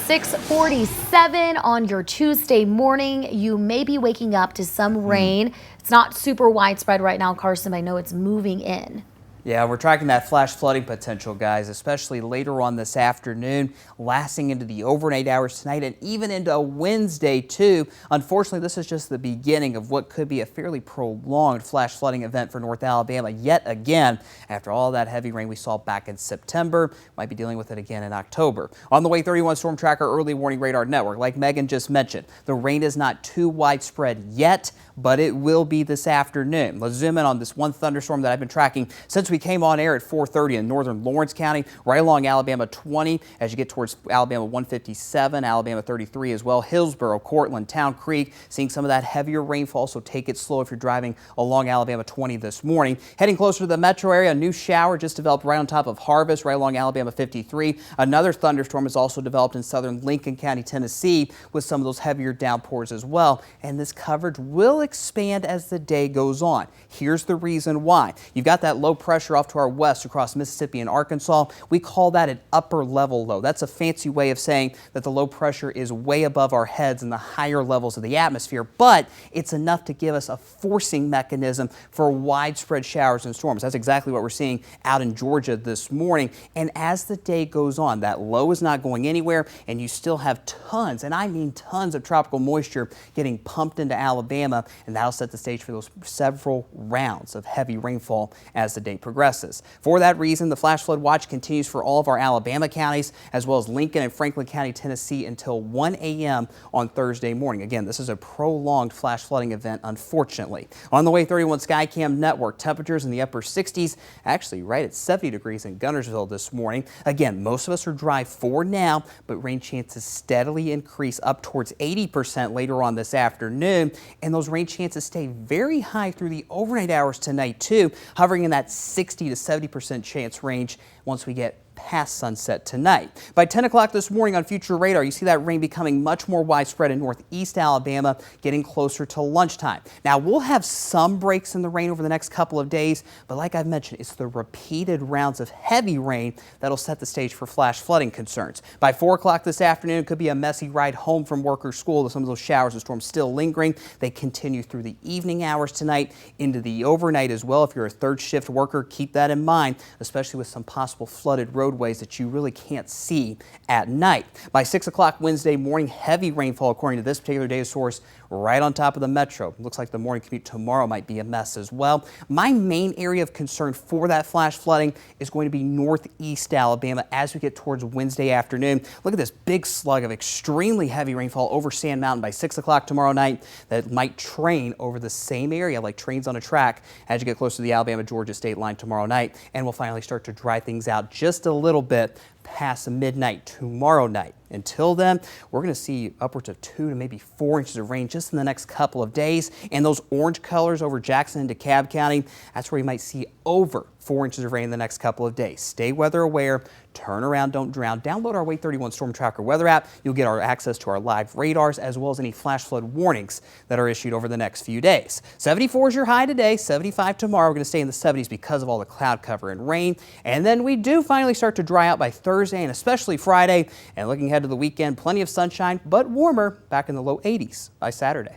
6:47 on your Tuesday morning. You may be waking up to some rain. It's not super widespread right now, Carson, but I know it's moving in. Yeah, we're tracking that flash flooding potential, guys, especially later on this afternoon, lasting into the overnight hours tonight and even into Wednesday, too. Unfortunately, this is just the beginning of what could be a fairly prolonged flash flooding event for North Alabama yet again. After all that heavy rain we saw back in September, might be dealing with it again in October. On the Way 31 Storm Tracker Early Warning Radar Network, like Megan just mentioned, the rain is not too widespread yet, but it will be this afternoon. Let's zoom in on this one thunderstorm that I've been tracking since we came on air at 4:30 in northern Lawrence County, right along Alabama 20 as you get towards Alabama 157, Alabama 33 as well, Hillsborough, Cortland, Town Creek, seeing some of that heavier rainfall, so take it slow if you're driving along Alabama 20 this morning. Heading closer to the metro area, a new shower just developed right on top of Harvest, right along Alabama 53. Another thunderstorm has also developed in southern Lincoln County, Tennessee, with some of those heavier downpours as well, and this coverage will expand as the day goes on. Here's the reason why. You've got that low pressure off to our west across Mississippi and Arkansas. We call that an upper level low. That's a fancy way of saying that the low pressure is way above our heads in the higher levels of the atmosphere, but it's enough to give us a forcing mechanism for widespread showers and storms. That's exactly what we're seeing out in Georgia this morning. And as the day goes on, that low is not going anywhere, and you still have tons, and I mean tons of tropical moisture getting pumped into Alabama, and that'll set the stage for those several rounds of heavy rainfall as the day progresses. For that reason, the flash flood watch continues for all of our Alabama counties, as well as Lincoln and Franklin County, Tennessee, until 1 a.m. on Thursday morning. Again, this is a prolonged flash flooding event, unfortunately. On the Way 31 Skycam network, temperatures in the upper 60s, actually right at 70 degrees in Guntersville this morning. Again, most of us are dry for now, but rain chances steadily increase up towards 80% later on this afternoon, and those rain chances stay very high through the overnight hours tonight, too, hovering in that 60 to 70% chance range once we get past sunset tonight. By 10 o'clock this morning on future radar, you see that rain becoming much more widespread in northeast Alabama, getting closer to lunchtime. Now, we'll have some breaks in the rain over the next couple of days, but like I've mentioned, it's the repeated rounds of heavy rain that'll set the stage for flash flooding concerns. By 4 o'clock this afternoon, it could be a messy ride home from work or school with some of those showers and storms still lingering. They continue through the evening hours tonight into the overnight as well. If you're a third shift worker, keep that in mind, especially with some possible flooded roadways that you really can't see at night. By 6 o'clock Wednesday morning, heavy rainfall according to this particular data source right on top of the metro. Looks like the morning commute tomorrow might be a mess as well. My main area of concern for that flash flooding is going to be northeast Alabama as we get towards Wednesday afternoon. Look at this big slug of extremely heavy rainfall over Sand Mountain by 6 o'clock tomorrow night that might train over the same area like trains on a track as you get close to the Alabama-Georgia state line tomorrow night, and we'll finally start to dry things out just a little bit past midnight tomorrow night. Until then, we're going to see upwards of 2 to maybe 4 inches of rain just in the next couple of days. And those orange colors over Jackson and DeKalb County, that's where you might see over 4 inches of rain in the next couple of days. Stay weather aware, turn around, don't drown. Download our Way 31 Storm Tracker weather app. You'll get our access to our live radars as well as any flash flood warnings that are issued over the next few days. 74 is your high today, 75 tomorrow. We're going to stay in the 70s because of all the cloud cover and rain. And then we do finally start to dry out by Thursday and especially Friday. And looking ahead to the weekend, plenty of sunshine, but warmer, back in the low 80s by Saturday.